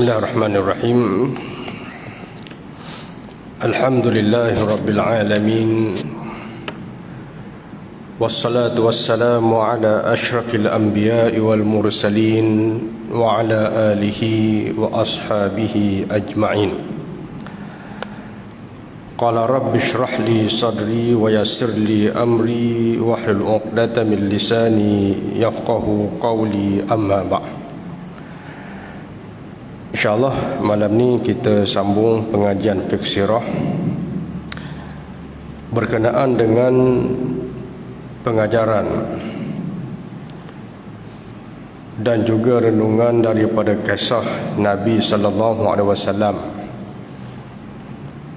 Bismillahirrahmanirrahim. Alhamdulillahi alamin. Wassalatu wassalamu ala asyrafil anbiya'i wal mursalin wa ala alihi wa ashabihi ajma'in. Qala rabbi shrah li sadri wa yassir li amri wahlul 'uqdatam min lisani yafqahu qawli, amma ba'd. InsyaAllah malam ni kita sambung pengajian fiqh sirah berkenaan dengan pengajaran dan juga renungan daripada kisah Nabi SAW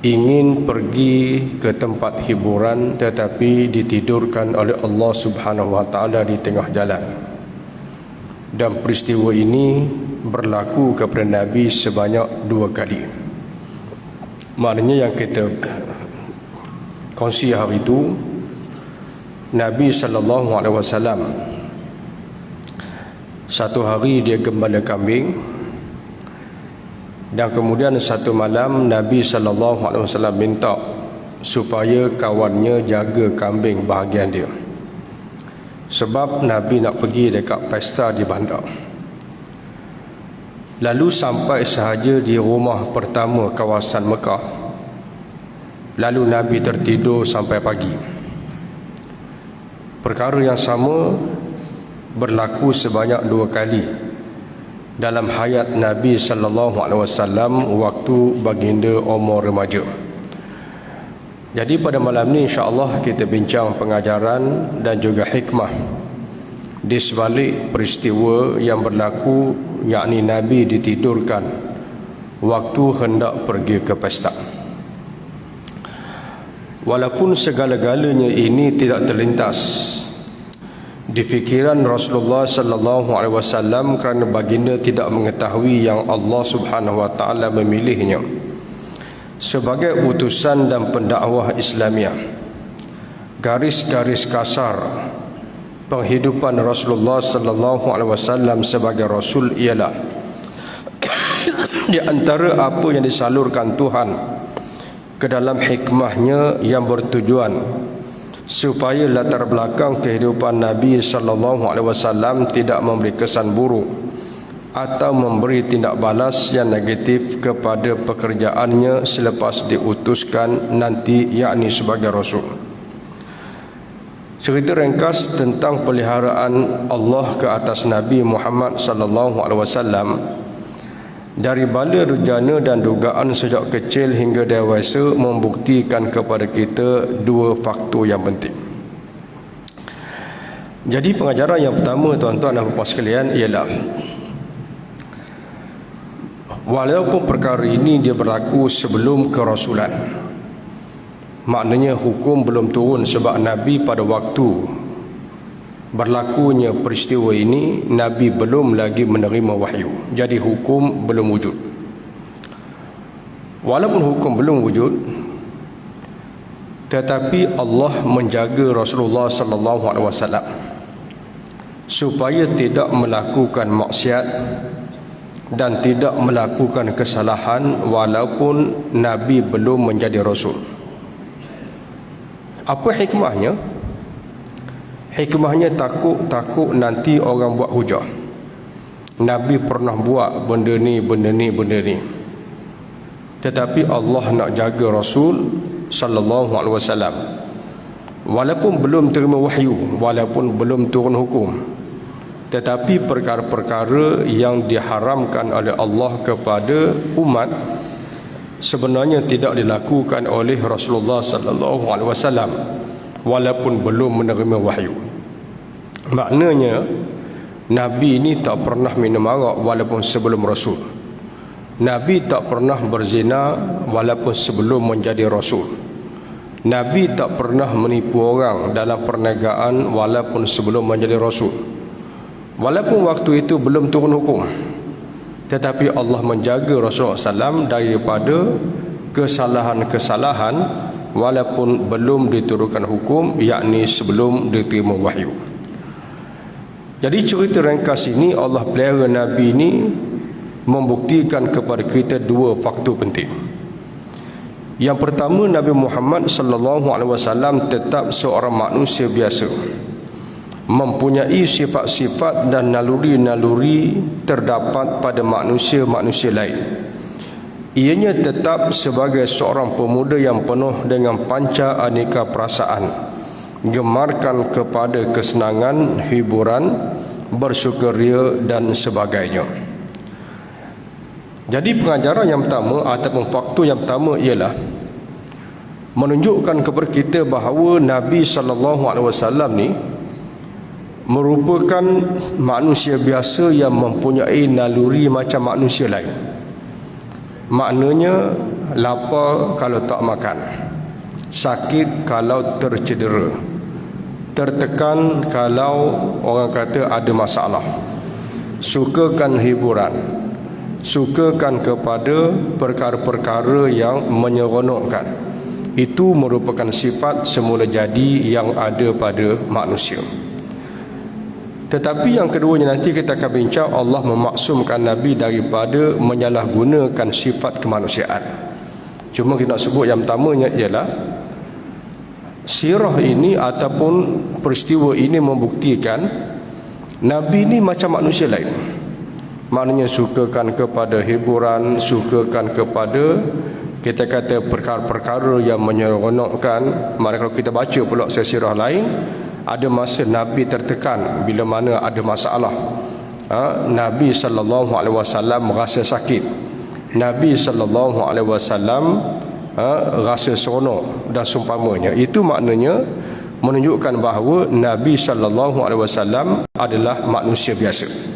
ingin pergi ke tempat hiburan tetapi ditidurkan oleh Allah Subhanahu Wa Taala di tengah jalan. Dan peristiwa ini berlaku kepada Nabi sebanyak 2 kali. Maknanya yang kita kongsi hari itu, Nabi SAW satu hari dia gembala kambing, dan kemudian satu malam Nabi SAW minta supaya kawannya jaga kambing bahagian dia, sebab Nabi nak pergi dekat pesta di bandar. Lalu sampai sahaja di rumah pertama kawasan Mekah, lalu Nabi tertidur sampai pagi. Perkara yang sama berlaku sebanyak 2 kali dalam hayat Nabi SAW waktu baginda umur remaja. Jadi pada malam ni insya-Allah kita bincang pengajaran dan juga hikmah di sebalik peristiwa yang berlaku, yakni Nabi ditidurkan waktu hendak pergi ke pesta. Walaupun segala-galanya ini tidak terlintas di fikiran Rasulullah SAW kerana baginda tidak mengetahui yang Allah Subhanahu Wa Taala memilihnya sebagai utusan dan pendakwah Islamiah. Garis-garis kasar penghidupan Rasulullah SAW sebagai Rasul ialah di antara apa yang disalurkan Tuhan ke dalam hikmahnya yang bertujuan supaya latar belakang kehidupan Nabi SAW tidak memberi kesan buruk atau memberi tindak balas yang negatif kepada pekerjaannya selepas diutuskan nanti, yakni sebagai Rasul. Cerita ringkas tentang peliharaan Allah ke atas Nabi Muhammad SAW dari bala rujana dan dugaan sejak kecil hingga dewasa membuktikan kepada kita 2 faktor yang penting. Jadi pengajaran yang pertama, tuan-tuan dan puan sekalian, ialah walaupun perkara ini dia berlaku sebelum kerasulan, maknanya hukum belum turun, sebab Nabi pada waktu berlakunya peristiwa ini Nabi belum lagi menerima wahyu. Jadi hukum belum wujud. Walaupun hukum belum wujud, tetapi Allah menjaga Rasulullah SAW supaya tidak melakukan maksiat dan tidak melakukan kesalahan walaupun Nabi belum menjadi Rasul. Apa hikmahnya? Hikmahnya takut nanti orang buat hujah, Nabi pernah buat benda ni. Tetapi Allah nak jaga Rasul SAW walaupun belum terima wahyu, walaupun belum turun hukum, tetapi perkara-perkara yang diharamkan oleh Allah kepada umat sebenarnya tidak dilakukan oleh Rasulullah SAW walaupun belum menerima wahyu. Maknanya Nabi ini tak pernah minum arak walaupun sebelum Rasul. Nabi tak pernah berzina walaupun sebelum menjadi Rasul. Nabi tak pernah menipu orang dalam perniagaan walaupun sebelum menjadi Rasul. Walaupun waktu itu belum turun hukum, tetapi Allah menjaga Rasulullah SAW daripada kesalahan-kesalahan walaupun belum diturunkan hukum, yakni sebelum diterima wahyu. Jadi cerita ringkas ini, Allah pelihara Nabi ini membuktikan kepada kita dua faktor penting. Yang pertama, Nabi Muhammad sallallahu alaihi wasallam tetap seorang manusia biasa, mempunyai sifat-sifat dan naluri-naluri terdapat pada manusia-manusia lain. Ianya tetap sebagai seorang pemuda yang penuh dengan panca aneka perasaan, gemarkan kepada kesenangan, hiburan, bersukaria dan sebagainya. Jadi pengajaran yang pertama ataupun faktor yang pertama ialah menunjukkan kepada kita bahawa Nabi sallallahu alaihi wasallam ni merupakan manusia biasa yang mempunyai naluri macam manusia lain. Maknanya, lapar kalau tak makan, sakit kalau tercedera, tertekan kalau orang kata ada masalah, sukakan hiburan, sukakan kepada perkara-perkara yang menyeronokkan. Itu merupakan sifat semula jadi yang ada pada manusia. Tetapi yang keduanya nanti kita akan bincang, Allah memaksumkan Nabi daripada menyalahgunakan sifat kemanusiaan. Cuma kita nak sebut yang pertamanya ialah sirah ini ataupun peristiwa ini membuktikan Nabi ini macam manusia lain. Maknanya sukakan kepada hiburan, sukakan kepada kita kata perkara-perkara yang menyeronokkan. Maka kalau kita baca pula sirah lain, ada masa Nabi tertekan bila mana ada masalah. Nabi sallallahu alaihi wasallam rasa sakit. Nabi sallallahu alaihi wasallam rasa seronok dan seumpamanya. Itu maknanya menunjukkan bahawa Nabi sallallahu alaihi wasallam adalah manusia biasa.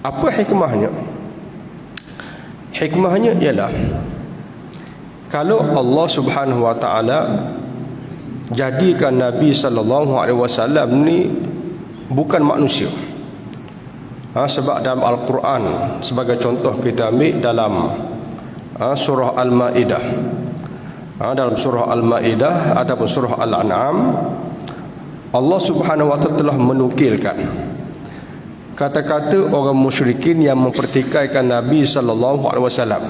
Apa hikmahnya? Hikmahnya ialah kalau Allah Subhanahu wa taala jadikan Nabi sallallahu alaihi wasallam ni bukan manusia. Sebab dalam Al-Quran, sebagai contoh kita ambil dalam surah Al-Ma'idah. Dalam surah Al-Ma'idah ataupun surah Al-An'am, Allah Subhanahu wa taala telah menukilkan kata-kata orang musyrikin yang mempertikaikan Nabi sallallahu alaihi wasallam.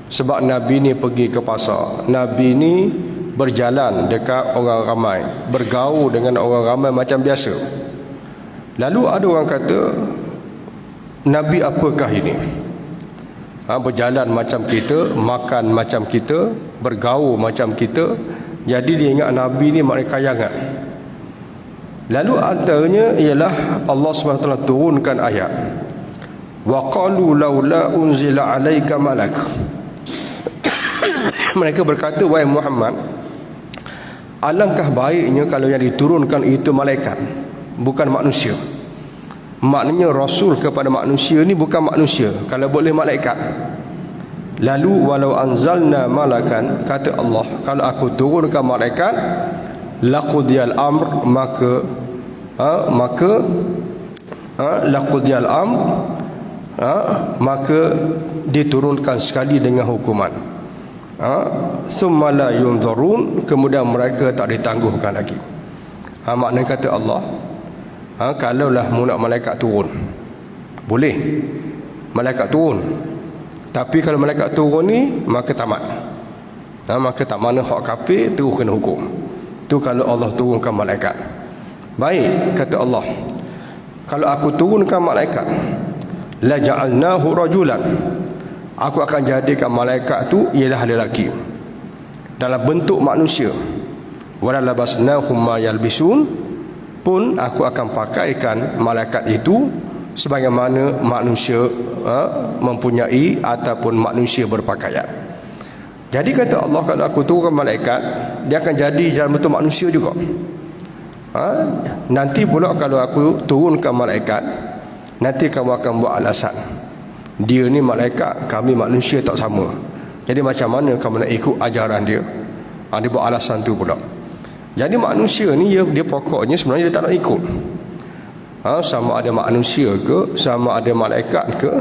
Sebab Nabi ni pergi ke pasar, Nabi ni berjalan dekat orang ramai, bergaul dengan orang ramai macam biasa. Lalu ada orang kata, Nabi apakah ini? Berjalan macam kita, makan macam kita, bergaul macam kita. Jadi dia ingat Nabi ni maknanya kayangan. Lalu antaranya ialah Allah SWT turunkan ayat, wa qalu laula unzila alaika malak. Mereka berkata, wahai Muhammad, alangkah baiknya kalau yang diturunkan itu malaikat, bukan manusia. Maknanya Rasul kepada manusia ni bukan manusia, kalau boleh malaikat. Lalu walau anzalna malakan, kata Allah, kalau aku turunkan malaikat, laqudiyal amr, laqudiyal amr, maka diturunkan sekali dengan hukuman. Summa la yunzarun, kemudian mereka tak ditangguhkan lagi. Maknanya kata Allah, kalaulah nak malaikat turun, boleh malaikat turun, tapi kalau malaikat turun ni maka tamat. Maka tak mana hak kafir terus kena hukum. Tu kalau Allah turunkan malaikat. Baik, kata Allah, kalau aku turunkan malaikat, la ja'alnahu rajulan, aku akan jadikan malaikat tu ialah lelaki dalam bentuk manusia. Wala labasnahum ma yalbisun, pun aku akan pakaikan malaikat itu sebagaimana manusia mempunyai ataupun manusia berpakaian. Jadi kata Allah, kalau aku turunkan malaikat, dia akan jadi dalam bentuk manusia juga. Nanti pula kalau aku turunkan malaikat, nanti kamu akan buat alasan, dia ni malaikat, kami manusia tak sama. Jadi macam mana kamu nak ikut ajaran dia? Dia buat alasan tu pula. Jadi manusia ni dia pokoknya sebenarnya dia tak nak ikut. Sama ada manusia ke, sama ada malaikat ke,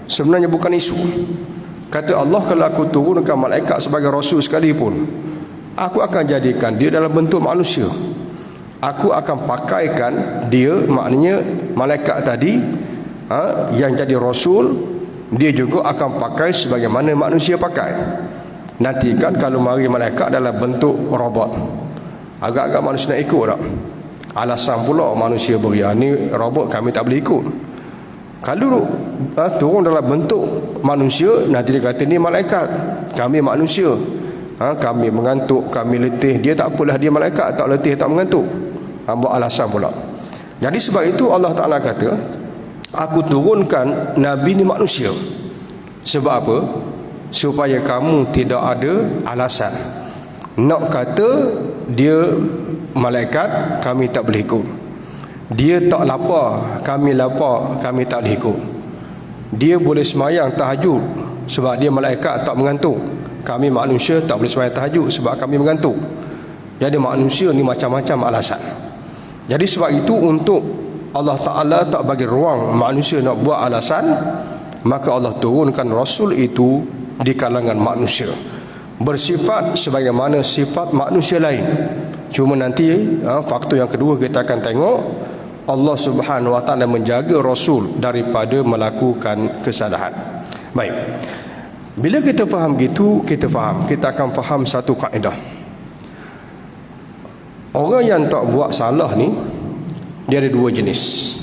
sebenarnya bukan isu. Kata Allah, kalau aku turunkan malaikat sebagai Rasul sekalipun, aku akan jadikan dia dalam bentuk manusia. Aku akan pakaikan dia, maknanya malaikat tadi yang jadi Rasul, dia juga akan pakai sebagaimana manusia pakai. Nanti kan kalau mari malaikat dalam bentuk robot, agak-agak manusia nak ikut tak? Alasan pula manusia beri, ni robot kami tak boleh ikut. Kalau turun dalam bentuk manusia, nanti dia kata ni malaikat, kami manusia, kami mengantuk, kami letih. Dia tak apalah, dia malaikat, tak letih, tak mengantuk. Buat alasan pula. Jadi sebab itu Allah Ta'ala kata, aku turunkan Nabi ni manusia. Sebab apa? Supaya kamu tidak ada alasan nak kata dia malaikat, kami tak boleh ikut. Dia tak lapar, kami lapar, kami tak boleh ikut. Dia boleh semayang tahajud sebab dia malaikat, tak mengantuk. Kami manusia tak boleh semayang tahajud sebab kami mengantuk. Jadi manusia ni macam-macam alasan. Jadi sebab itu, untuk Allah Ta'ala tak bagi ruang manusia nak buat alasan, maka Allah turunkan Rasul itu di kalangan manusia, bersifat sebagaimana sifat manusia lain. Cuma nanti faktor yang kedua kita akan tengok, Allah Subhanahu Wa Ta'ala menjaga Rasul daripada melakukan kesalahan. Baik, bila kita faham gitu, kita akan faham satu kaedah. Orang yang tak buat salah ni, dia ada dua jenis.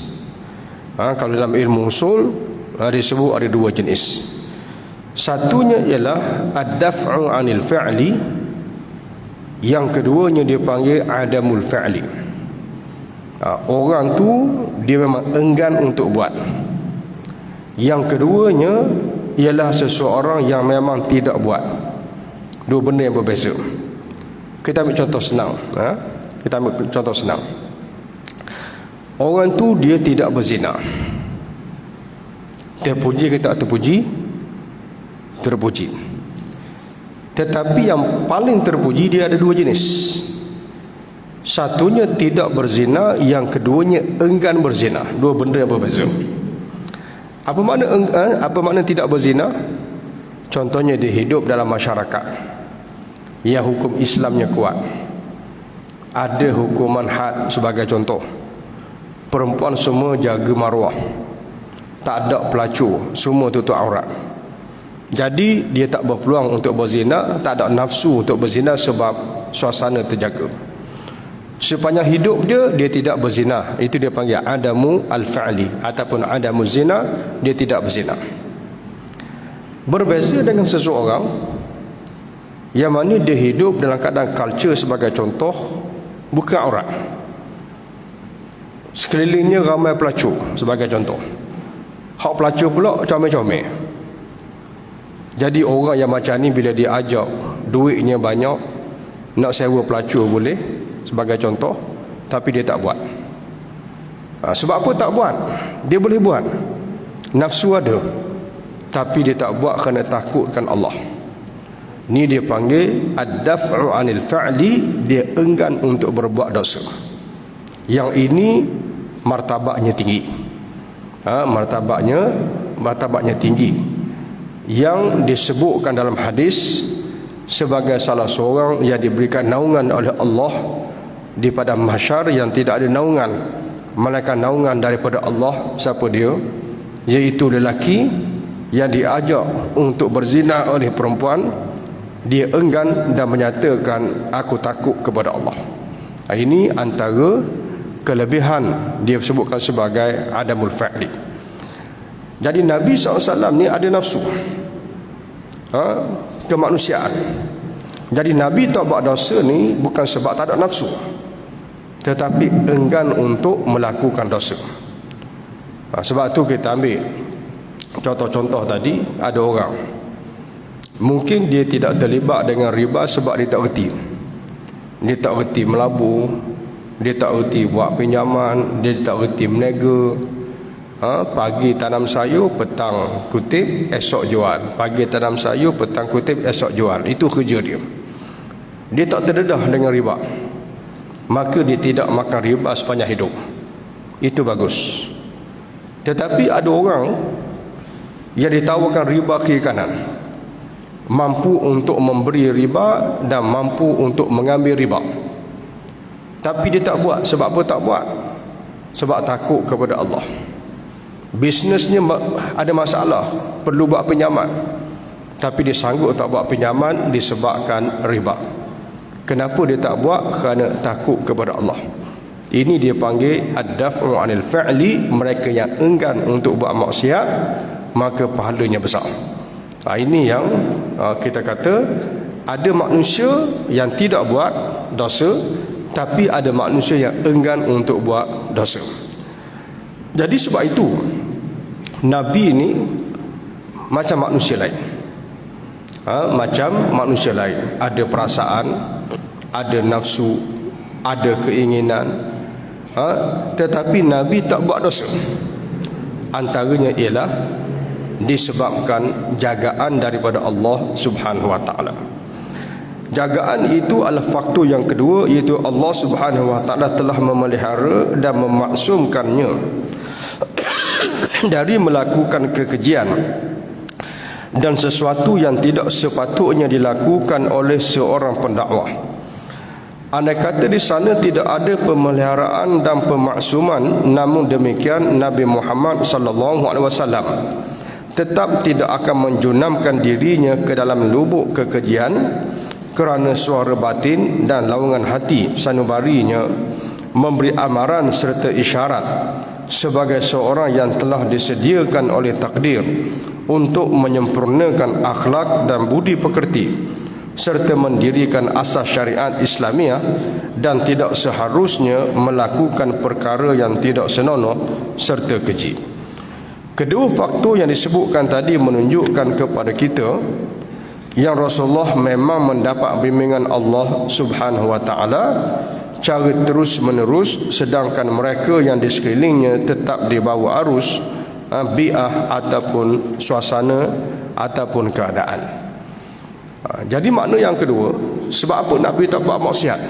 Kalau dalam ilmu usul disebut ada dua jenis. Satunya ialah ad-daf'u 'anil fi'li, yang keduanya dia panggil adamul fi'li. Orang tu dia memang enggan untuk buat. Yang keduanya ialah seseorang yang memang tidak buat. Dua benda yang berbeza. Kita ambil contoh senang. Orang tu dia tidak berzina. Terpuji ke tak terpuji? Terpuji. Tetapi yang paling terpuji, dia ada dua jenis. Satunya tidak berzina, yang keduanya enggan berzina. Dua benda yang berbeza. Apa makna tidak berzina? Contohnya dia hidup dalam masyarakat yang hukum Islamnya kuat. Ada hukuman had sebagai contoh. Perempuan semua jaga maruah, tak ada pelacur, semua tutup aurat. Jadi dia tak berpeluang untuk berzina, tak ada nafsu untuk berzina sebab suasana terjaga. Sepanjang hidup dia tidak berzina. Itu dia panggil adamu al-fa'li ataupun adamu zina, dia tidak berzina. Berbeza dengan seseorang yang mana dia hidup dalam keadaan culture sebagai contoh, buka aurat, sekelilingnya ramai pelacur sebagai contoh. Hak pelacur pula comel-comel. Jadi orang yang macam ni bila dia ajak, duitnya banyak, nak sewa pelacur boleh sebagai contoh, tapi dia tak buat. Sebab apa tak buat? Dia boleh buat, nafsu ada, tapi dia tak buat kerana takutkan Allah. Ni dia panggil ad-daf'u 'anil fa'li, dia enggan untuk berbuat dosa. Yang ini martabaknya tinggi. Martabaknya tinggi, yang disebutkan dalam hadis sebagai salah seorang yang diberikan naungan oleh Allah di padang mahsyar, yang tidak ada naungan melainkan naungan daripada Allah. Siapa dia? Iaitu lelaki yang diajak untuk berzina oleh perempuan, dia enggan dan menyatakan aku takut kepada Allah. Ini antara kelebihan dia sebutkan sebagai adamul fa'li. Jadi Nabi SAW ni ada nafsu, kemanusiaan. Jadi Nabi tak buat dosa ni bukan sebab tak ada nafsu, tetapi enggan untuk melakukan dosa. Sebab tu kita ambil contoh-contoh tadi. Ada orang mungkin dia tidak terlibat dengan riba sebab dia tak reti. Dia tak reti melabur, dia tak reti buat pinjaman, dia tak reti menega. Pagi tanam sayur, petang kutip, esok jual. Pagi tanam sayur, petang kutip, esok jual. Itu kerja dia. Dia tak terdedah dengan riba, maka dia tidak makan riba sepanjang hidup. Itu bagus. Tetapi ada orang yang ditawarkan riba kiri kanan, mampu untuk memberi riba dan mampu untuk mengambil riba, tapi dia tak buat. Sebab apa tak buat? Sebab takut kepada Allah. bisnesnya ada masalah, perlu buat pinjaman, tapi dia sanggup tak buat pinjaman disebabkan riba. Kenapa dia tak buat? Kerana takut kepada Allah. Ini dia panggil ad-daf'u 'anil fa'li, mereka yang enggan untuk buat maksiat maka pahalanya besar. Ini yang kita kata ada manusia yang tidak buat dosa, tapi ada manusia yang enggan untuk buat dosa. Jadi sebab itu Nabi ini macam manusia lain. Macam manusia lain, ada perasaan, ada nafsu, ada keinginan, tetapi Nabi tak buat dosa. Antaranya ialah disebabkan jagaan daripada Allah Subhanahu wa taala. Jagaan itu adalah faktor yang kedua, iaitu Allah Subhanahu wa taala telah memelihara dan memaksumkannya dari melakukan kekejian dan sesuatu yang tidak sepatutnya dilakukan oleh seorang pendakwah. Andai kata di sana tidak ada pemeliharaan dan pemaksuman, namun demikian Nabi Muhammad sallallahu alaihi wasallam tetap tidak akan menjunamkan dirinya ke dalam lubuk kekejian kerana suara batin dan laungan hati sanubarinya memberi amaran serta isyarat sebagai seorang yang telah disediakan oleh takdir untuk menyempurnakan akhlak dan budi pekerti serta mendirikan asas syariat Islamiah, dan tidak seharusnya melakukan perkara yang tidak senonoh serta keji. Kedua faktor yang disebutkan tadi menunjukkan kepada kita yang Rasulullah memang mendapat bimbingan Allah Subhanahu wa taala cara terus menerus, sedangkan mereka yang di sekelilingnya tetap di bawah arus bi'ah ataupun suasana ataupun keadaan. Jadi makna yang kedua, sebab apa Nabi tak buat maksiat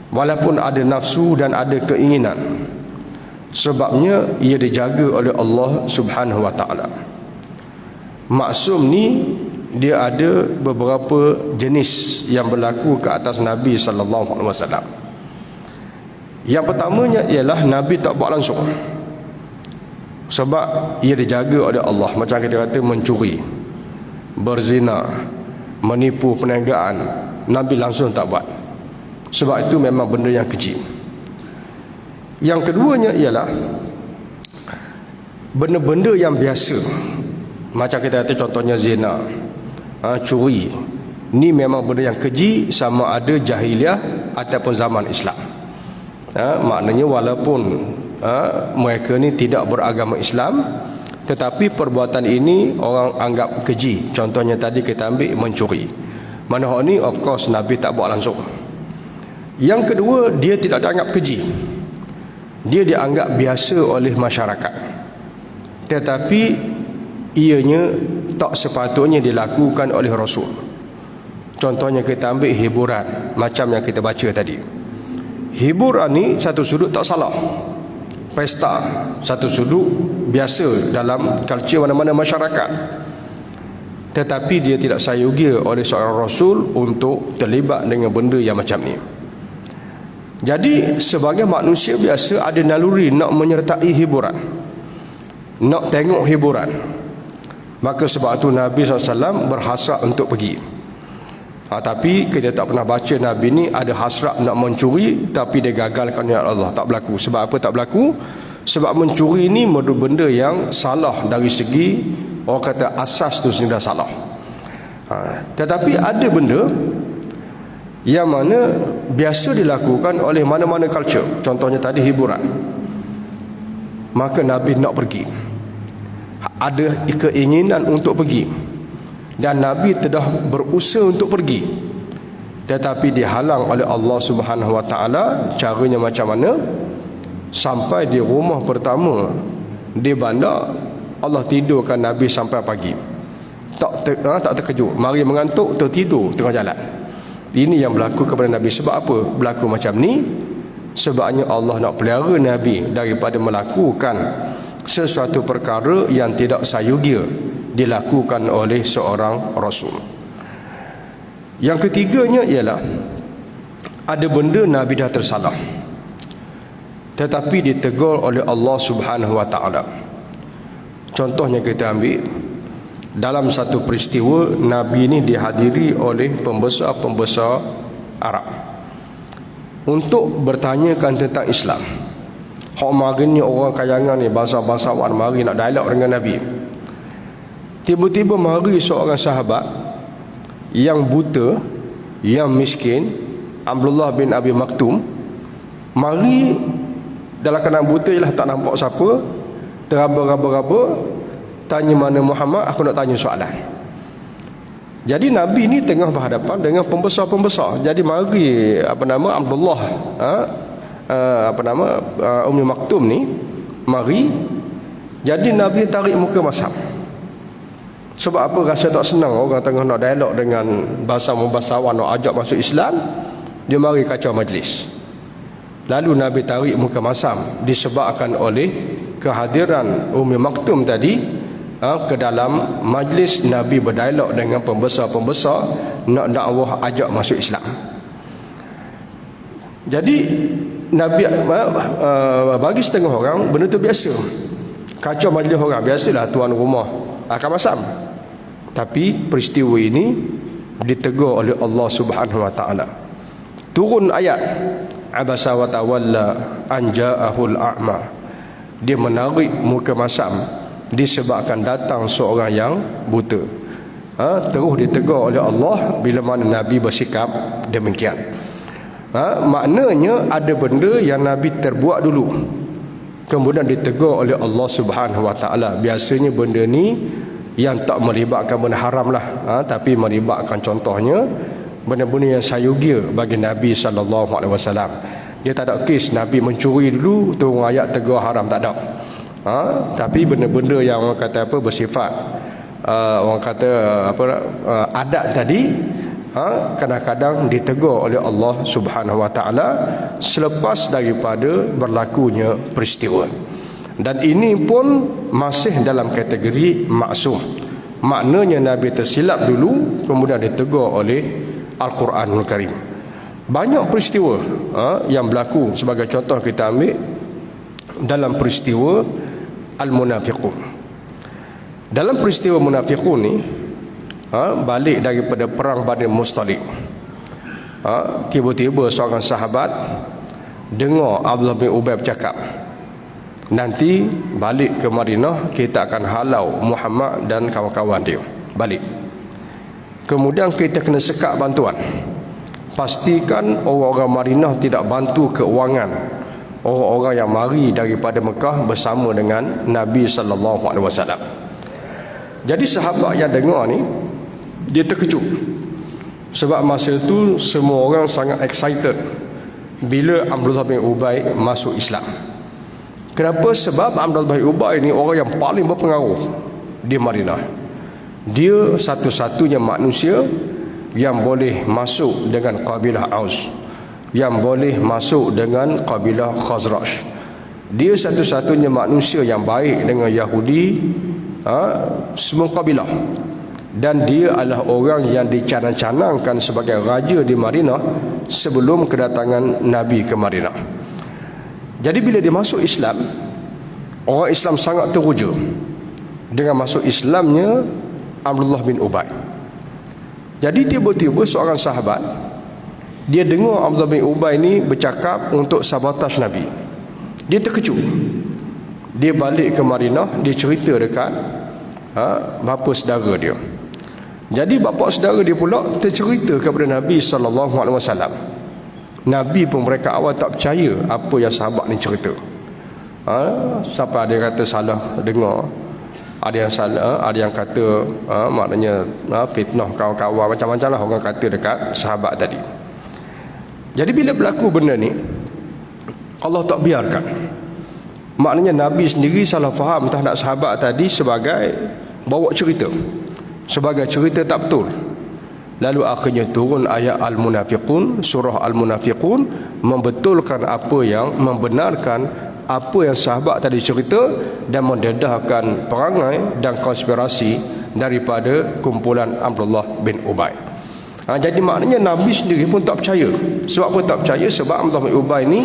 walaupun ada nafsu dan ada keinginan? Sebabnya ia dijaga oleh Allah Subhanahu wa taala. Maksum ni dia ada beberapa jenis yang berlaku ke atas Nabi sallallahu alaihi wasallam. Yang pertamanya ialah Nabi tak buat langsung, sebab ia dijaga oleh Allah. Macam kita kata mencuri, berzina, menipu perniagaan, Nabi langsung tak buat, sebab itu memang benda yang kecil. Yang keduanya ialah benda-benda yang biasa, macam kita kata contohnya zina, curi. Ni memang benda yang keji, sama ada jahiliah ataupun zaman Islam. Maknanya walaupun mereka ni tidak beragama Islam, tetapi perbuatan ini orang anggap keji. Contohnya tadi kita ambil mencuri. Mana hal ni of course Nabi tak buat langsung. Yang kedua, dia tidak dianggap keji, dia dianggap biasa oleh masyarakat, tetapi ianya tak sepatutnya dilakukan oleh Rasul. Contohnya kita ambil hiburan, macam yang kita baca tadi. Hiburan ni satu sudut tak salah, pesta satu sudut biasa dalam culture mana-mana masyarakat, tetapi dia tidak sayogia oleh seorang Rasul untuk terlibat dengan benda yang macam ni. Jadi sebagai manusia biasa ada naluri nak menyertai hiburan, nak tengok hiburan. Maka sebab itu Nabi SAW berhasrat untuk pergi. Tapi kita tak pernah baca Nabi ni ada hasrat nak mencuri tapi dia gagalkan oleh Allah. Tak berlaku. Sebab apa tak berlaku? Sebab mencuri ni benda yang salah dari segi orang kata asas tu sendiri dah salah. Tetapi ada benda yang mana biasa dilakukan oleh mana-mana culture. Contohnya tadi hiburan. Maka Nabi nak pergi, ada keinginan untuk pergi, dan Nabi telah berusaha untuk pergi, tetapi dihalang oleh Allah Subhanahu wa taala. Caranya macam mana? Sampai di rumah pertama di bandar, Allah tidurkan Nabi sampai pagi. Tak terkejut, mari mengantuk, tertidur tengah jalan. Ini yang berlaku kepada Nabi. Sebab apa berlaku macam ni? Sebabnya Allah nak pelihara Nabi daripada melakukan sesuatu perkara yang tidak sayogia dilakukan oleh seorang Rasul. Yang ketiganya ialah ada benda Nabi dah tersalah, tetapi ditegur oleh Allah Subhanahu wa taala. Contohnya kita ambil dalam satu peristiwa, Nabi ini dihadiri oleh pembesar-pembesar Arab untuk bertanyakan tentang Islam. Hak mari ni orang kayangan ni, bangsa-bangsawan mari nak dialog dengan Nabi. Tiba-tiba mari seorang sahabat yang buta, yang miskin, Abdullah bin Abi Maktum. Mari dalam keadaan buta ialah tak nampak siapa, teraba-raba-raba, tanya mana Muhammad, aku nak tanya soalan. Jadi Nabi ni tengah berhadapan dengan pembesar-pembesar. Jadi mari Abdullah Ummi Maktum ni mari. Jadi Nabi tarik muka masam. Sebab apa? Rasa tak senang orang tengah nak dialog dengan bangsa-bangsawan nak ajak masuk Islam, dia mari kacau majlis. Lalu Nabi tarik muka masam disebabkan oleh kehadiran Ummi Maktum tadi ke dalam majlis Nabi berdialog dengan pembesar-pembesar nak dakwah ajak masuk Islam. Jadi Nabi bagi setengah orang benda tu biasa. Kacau majlis orang biasalah, tuan rumah akan masam. Tapi peristiwa ini ditegur oleh Allah Subhanahu wa taala. Turun ayat abasa wa tawalla an ja'ahul a'ma. Dia menarik muka masam disebabkan datang seorang yang buta. Terus ditegur oleh Allah bila mana Nabi bersikap demikian. Maknanya ada benda yang Nabi terbuat dulu, kemudian ditegur oleh Allah Subhanahu wa taala. Biasanya benda ni yang tak melibatkan benda haram lah, tapi melibatkan contohnya benda-benda yang sayugia bagi Nabi SAW. Dia tak ada kes Nabi mencuri dulu turun ayat tegur haram, tak ada. Tapi benda-benda yang orang kata bersifat orang kata adat tadi, kadang-kadang ditegur oleh Allah Subhanahu wa taala selepas daripada berlakunya peristiwa. Dan ini pun masih dalam kategori maksum. Maknanya Nabi tersilap dulu kemudian ditegur oleh Al-Quranul Karim. Banyak peristiwa yang berlaku. Sebagai contoh kita ambil dalam peristiwa Al-Munafiqun. Dalam peristiwa Munafiqun ni, balik daripada perang Badr Mustalik, tiba-tiba seorang sahabat dengar Abdullah bin Ubay bercakap, nanti balik ke Madinah kita akan halau Muhammad dan kawan-kawan dia balik. Kemudian kita kena sekat bantuan. Pastikan orang-orang Madinah tidak bantu keuangan orang-orang yang mari daripada Mekah bersama dengan Nabi SAW. Jadi sahabat yang dengar ni, dia terkejut. Sebab masa itu semua orang sangat excited bila Abdullah bin Ubay masuk Islam. Kenapa? Sebab Abdullah bin Ubay ni orang yang paling berpengaruh di Madinah. Dia satu-satunya manusia yang boleh masuk dengan kabilah Aus, yang boleh masuk dengan kabilah Khazraj. Dia satu-satunya manusia yang baik dengan Yahudi, semua kabilah. Dan dia adalah orang yang dicanang-canangkan sebagai raja di Madinah sebelum kedatangan Nabi ke Madinah. Jadi bila dia masuk Islam, orang Islam sangat teruja dengan masuk Islamnya Abdullah bin Ubay. Jadi tiba-tiba seorang sahabat, dia dengar Abdullah bin Ubay ni bercakap untuk sabotaj Nabi. Dia terkejut. Dia balik ke Madinah, dia cerita dekat bapa saudara dia. Jadi bapa saudara dia pula tercerita kepada Nabi SAW. Nabi pun mereka awal tak percaya apa yang sahabat ni cerita. Siapa ada yang kata salah dengar, ada yang salah, ada yang kata maknanya fitnah kawan-kawan, macam-macam lah orang kata dekat sahabat tadi. Jadi bila berlaku benda ni, Allah tak biarkan. Maknanya Nabi sendiri salah faham terhadap sahabat tadi sebagai bawa cerita, sebagai cerita tak betul. Lalu akhirnya turun ayat Al-Munafiqun, surah Al-Munafiqun, membetulkan apa yang, membenarkan apa yang sahabat tadi cerita dan mendedahkan perangai dan konspirasi daripada kumpulan Abdullah bin Ubay. Jadi maknanya Nabi sendiri pun tak percaya. Sebab apa tak percaya? Sebab Abdullah bin Ubay ni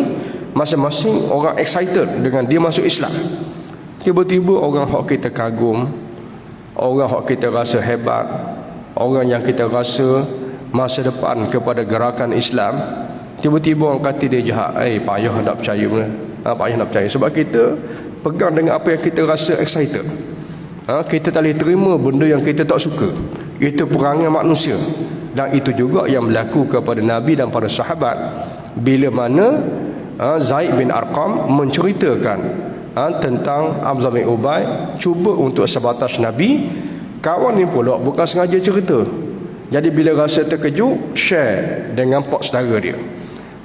masing-masing orang excited dengan dia masuk Islam. Tiba-tiba orang hak kita kagum, orang hak kita rasa hebat, orang yang kita rasa masa depan kepada gerakan Islam, tiba-tiba orang kata dia jahat. Payah nak percaya pun. Payah nak percaya. Sebab kita pegang dengan apa yang kita rasa excited. Kita tak boleh terima benda yang kita tak suka. Itu perangai manusia. Dan itu juga yang berlaku kepada Nabi dan para sahabat. Bila mana Zaid bin Arqam menceritakan tentang Abdullah bin Ubay cuba untuk sebatas Nabi, kawan ni pula bukan sengaja cerita. Jadi bila rasa terkejut, share dengan pak saudara dia.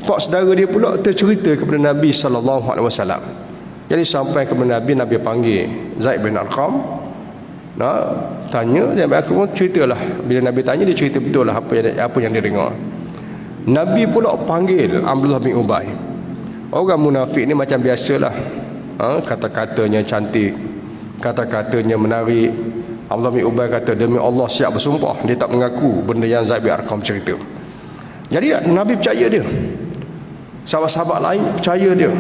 Pak saudara dia pula tercerita kepada Nabi SAW. Jadi sampai kepada Nabi, Nabi panggil Zaid bin Arqam, tanya. Zaid bin Arqam ceritalah. Bila Nabi tanya, dia cerita betul lah apa yang dia dengar. Nabi pula panggil Abdullah bin Ubay. Orang munafik ni macam biasalah, kata-katanya cantik, kata-katanya menarik. Abdullah bin Ubay kata, demi Allah siap bersumpah, dia tak mengaku benda yang Zaid bin Arqam cerita. Jadi Nabi percaya dia, sahabat-sahabat lain percaya dia.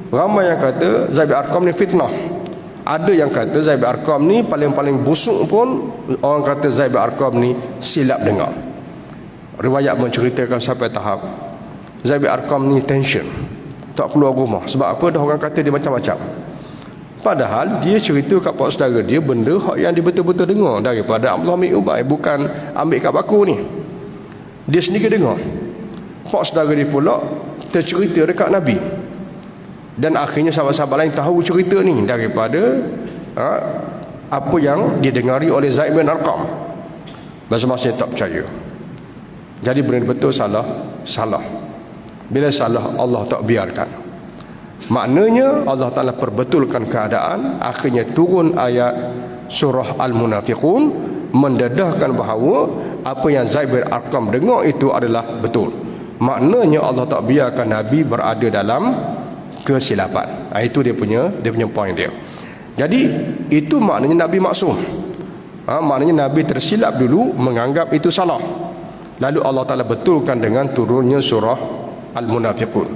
Ramai yang kata Zaid bin Arqam ni fitnah. Ada yang kata Zaid bin Arqam ni paling-paling busuk pun orang kata Zaid bin Arqam ni silap dengar. Riwayat menceritakan sampai tahap Zaid bin Arqam ni tension, tak keluar rumah. Sebab apa? Dah orang kata dia macam-macam. Padahal dia cerita kat pak saudara dia benda yang dia betul-betul dengar daripada Abdullah bin Ubay, bukan ambil kat baku ni. Dia sendiri dengar. Pak saudara dia pula tercerita dekat Nabi. Dan akhirnya sahabat-sahabat lain tahu cerita ni daripada apa yang didengari oleh Zaid bin Arqam. Masa-masa tak percaya. Jadi benda betul salah. Bila salah, Allah tak biarkan. Maknanya Allah Ta'ala perbetulkan keadaan. Akhirnya turun ayat surah Al-Munafiqun mendedahkan bahawa apa yang Zaid bin Arqam dengar itu adalah betul. Maknanya Allah tak biarkan Nabi berada dalam kesilapan. Itu dia punya point dia. Jadi itu maknanya Nabi maksum. Maknanya Nabi tersilap dulu, menganggap itu salah. Lalu Allah Ta'ala betulkan dengan turunnya surah Al-Munafiqun.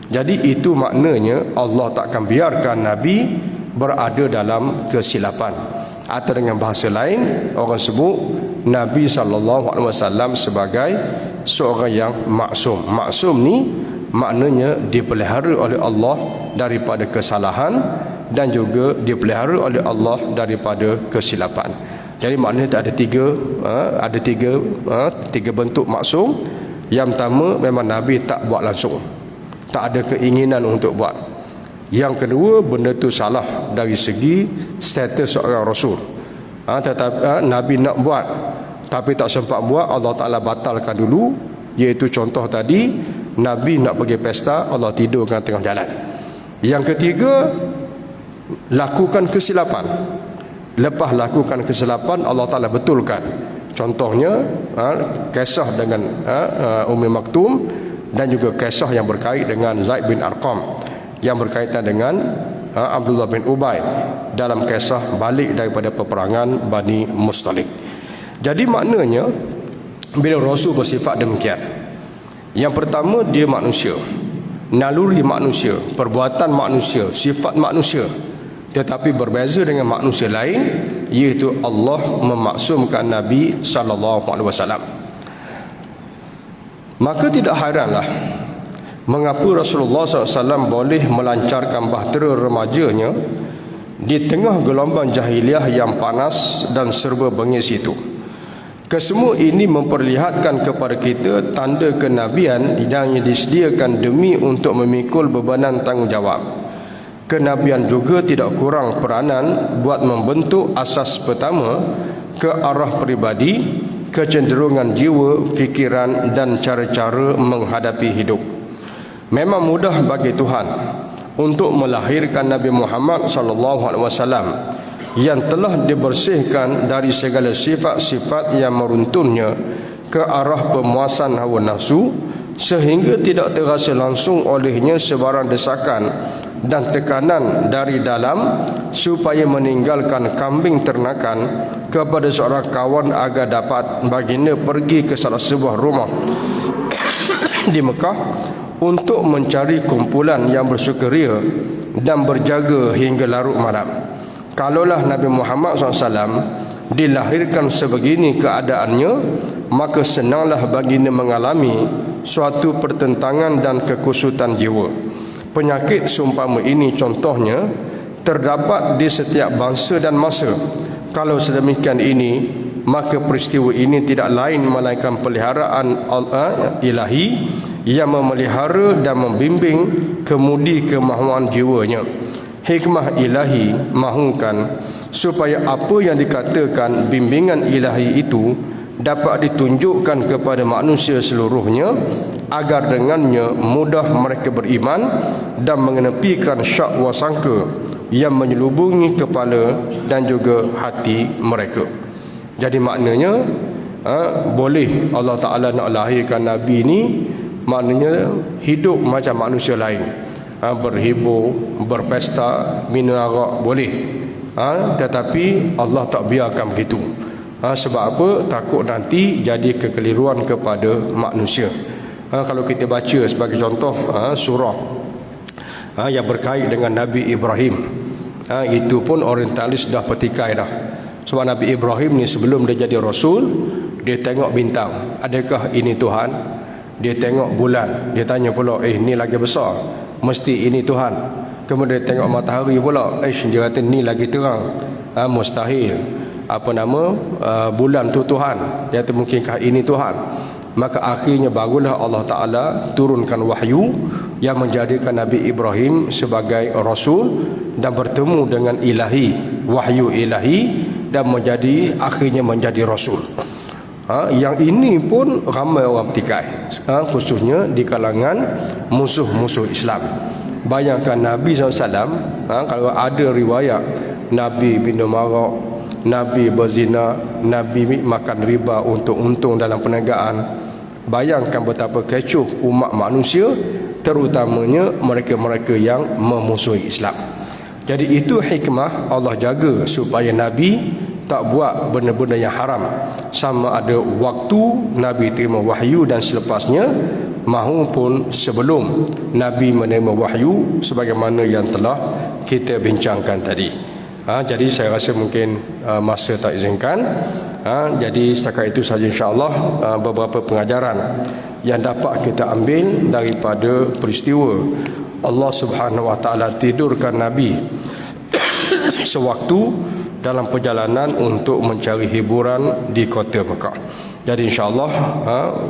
Jadi itu maknanya Allah takkan biarkan Nabi berada dalam kesilapan. Atau dengan bahasa lain, orang sebut Nabi SAW sebagai seorang yang maksum. Maksum ni maknanya dipelihara oleh Allah daripada kesalahan dan juga dipelihara oleh Allah daripada kesilapan. Jadi maknanya tak ada tiga bentuk maksum. Yang pertama, memang Nabi tak buat langsung, tak ada keinginan untuk buat. Yang kedua, benda tu salah dari segi status seorang Rasul. Tetapi Nabi nak buat tapi tak sempat buat, Allah Ta'ala batalkan dulu. Iaitu contoh tadi, Nabi nak pergi pesta, Allah tidurkan tengah jalan. Yang ketiga, lakukan kesilapan. Lepas lakukan kesilapan, Allah Ta'ala betulkan. Contohnya kisah dengan Ummi Maktum, dan juga kisah yang berkait dengan Zaid bin Arqam yang berkaitan dengan Abdullah bin Ubay dalam kisah balik daripada peperangan Bani Mustalik. Jadi maknanya bila Rasul bersifat demikian, yang pertama dia manusia, naluri manusia, perbuatan manusia, sifat manusia, tetapi berbeza dengan manusia lain, iaitu Allah memaksumkan Nabi SAW. Maka tidak hairanlah mengapa Rasulullah SAW boleh melancarkan bahtera remajanya di tengah gelombang jahiliah yang panas dan serba bengis itu. Kesemua ini memperlihatkan kepada kita tanda kenabian yang disediakan demi untuk memikul bebanan tanggungjawab. Kenabian juga tidak kurang peranan buat membentuk asas pertama ke arah peribadi, kecenderungan jiwa, fikiran dan cara-cara menghadapi hidup. Memang mudah bagi Tuhan untuk melahirkan Nabi Muhammad SAW yang telah dibersihkan dari segala sifat-sifat yang meruntunnya ke arah pemuasan hawa nafsu, sehingga tidak terasa langsung olehnya sebarang desakan dan tekanan dari dalam supaya meninggalkan kambing ternakan kepada seorang kawan agar dapat baginda pergi ke salah sebuah rumah di Mekah untuk mencari kumpulan yang bersukaria dan berjaga hingga larut malam. Kalaulah Nabi Muhammad SAW dilahirkan sebegini keadaannya, maka senanglah baginda mengalami suatu pertentangan dan kekusutan jiwa. Penyakit seumpama ini contohnya terdapat di setiap bangsa dan masa. Kalau sedemikian ini, maka peristiwa ini tidak lain melainkan peliharaan Allah ilahi yang memelihara dan membimbing kemudi kemahuan jiwanya. Hikmah ilahi mahukan supaya apa yang dikatakan bimbingan ilahi itu dapat ditunjukkan kepada manusia seluruhnya, agar dengannya mudah mereka beriman dan mengenepikan syak wasangka yang menyelubungi kepala dan juga hati mereka. Jadi maknanya boleh Allah Ta'ala nak lahirkan Nabi ni, maknanya hidup macam manusia lain, berhibur, berpesta, minum arak boleh, tetapi Allah tak biarkan begitu. Sebab apa? Takut nanti jadi kekeliruan kepada manusia. Kalau kita baca sebagai contoh surah yang berkait dengan Nabi Ibrahim, itu pun orientalis dah petikai dah. Sebab Nabi Ibrahim ni sebelum dia jadi Rasul, dia tengok bintang, adakah ini Tuhan? Dia tengok bulan, dia tanya pula, ni lagi besar, mesti ini Tuhan. Kemudian dia tengok matahari pula, dia kata ni lagi terang, mustahil. Bulan tu Tuhan, dia kata mungkinkah ini Tuhan? Maka akhirnya barulah Allah Ta'ala turunkan wahyu yang menjadikan Nabi Ibrahim sebagai Rasul dan bertemu dengan ilahi, wahyu ilahi, dan akhirnya menjadi Rasul. Yang ini pun ramai orang petikai, khususnya di kalangan musuh-musuh Islam. Bayangkan Nabi SAW, kalau ada riwayat Nabi minum arak, Nabi berzina, Nabi makan riba untuk untung dalam perniagaan, bayangkan betapa kecoh umat manusia, terutamanya mereka-mereka yang memusuhi Islam. Jadi itu hikmah Allah jaga supaya Nabi tak buat benda-benda yang haram, sama ada waktu Nabi terima wahyu dan selepasnya, mahupun sebelum Nabi menerima wahyu, sebagaimana yang telah kita bincangkan tadi. Jadi saya rasa mungkin masa tak izinkan. Jadi setakat itu saja insya-Allah beberapa pengajaran yang dapat kita ambil daripada peristiwa Allah Subhanahu Wa Taala tidurkan Nabi sewaktu dalam perjalanan untuk mencari hiburan di kota Mekah. Jadi insya-Allah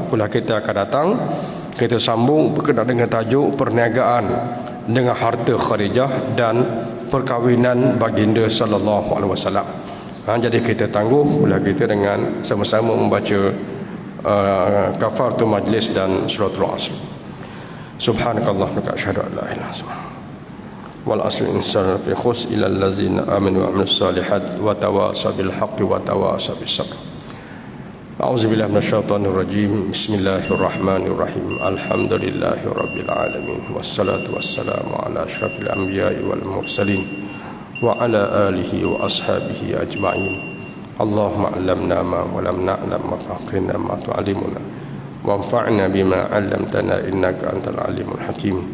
kuliah kita akan datang, kita sambung berkenaan dengan tajuk perniagaan dengan harta Khadijah dan perkahwinan baginda sallallahu alaihi wasallam. Jadi kita tangguh kuliah kita dengan sama-sama membaca kafaratul majlis dan suratul asr. Subhanakallahumma wa asyhadu an la ilaha illa anta wal asl insan fi khus ila allazina amanu wa amilus solihat wa tawasaw bil haqqi wa tawasaw bis sabr. A'udzubillahi minasyaitonir rajim. Bismillahirrahmanirrahim. Alhamdulillahirabbil alamin wassalatu wassalamu ala asyrafil anbiya'i wal mursalin wa ala alihi wa ashabihi ajma'in. Allahumma 'allimna ma wa lam na'lam wa faqihna ma tu'allimuna wanfa'na bima 'allamtana innaka antal alimul hakim.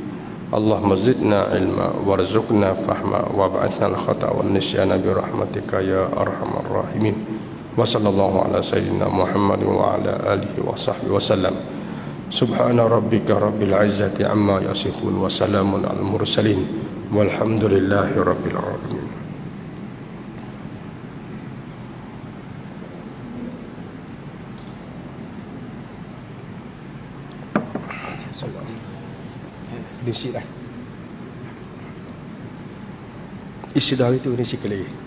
Allahumma zidna ilma warzuqna fahma wab'athna al-khata' wan nisyana bi rahmatika ya arhamar rahimin. Wa sallallahu ala sayyidina Muhammad wa ala alihi wa sahbihi wa sallam. Subhana rabbika rabbil izzati amma yasifun wa salamun al mursalin walhamdulillahi rabbil alamin. Isi dah itu, isi kali.